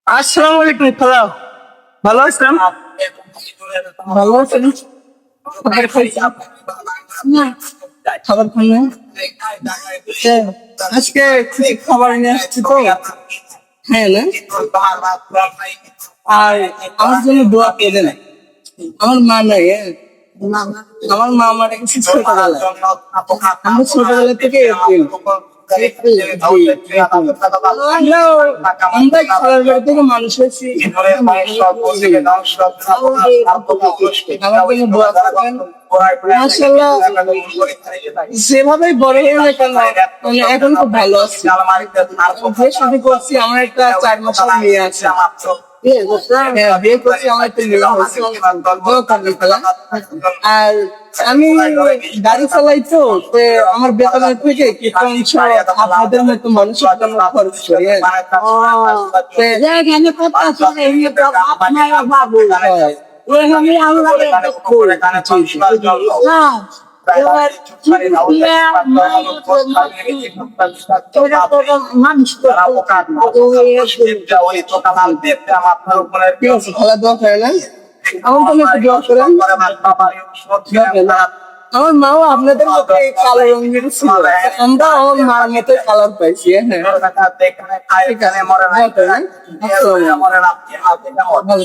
আসসালামু আলাইকুম খালা, ভালো আছেন? ভালো আছেন? খাবার খাইছি? না, খাবার খাই না। হ্যাঁ, আজকে কিছু খাবার নিয়ে আসছি তো, হ্যাঁ না। আর আমার জন্য দোয়া করবেন। আমার মা নাই, হ্যাঁ। আমার মা মারা গেছে ছোটবেলায়। আমরা ছোটবেলা থেকে আমরা আমরা খেলার বাড়ি থেকে মানুষ হয়েছি। আমার জন্য দোয়া করবেন। মাশাআল্লাহ, যেভাবে বড় হয়ে না কেন, মানে এখন খুব ভালো আছি। যে শাদী করছি, আমার একটা 4 মাসের মেয়ে আছে। হ্যাঁ, বিয়ে করছি, আমার একটা মেয়ে হয়েছে। দোয়া করবেন খালা। আর আমি গাড়ি চালাই তো, আমার বেতনের থেকে কিছু অংশ আপনাদের মতো মানুষের জন্য খরচ করি, হ্যাঁ। মানুষ ঠিক আছে, খেলাধুলা করে না। আমার জন্য একটু দোয়া করেন। আমার মাও আপনাদের মতো কালো রঙের ছিল, আমরা আমার মার মতো কালার পাইছি, হ্যাঁ। ভালো।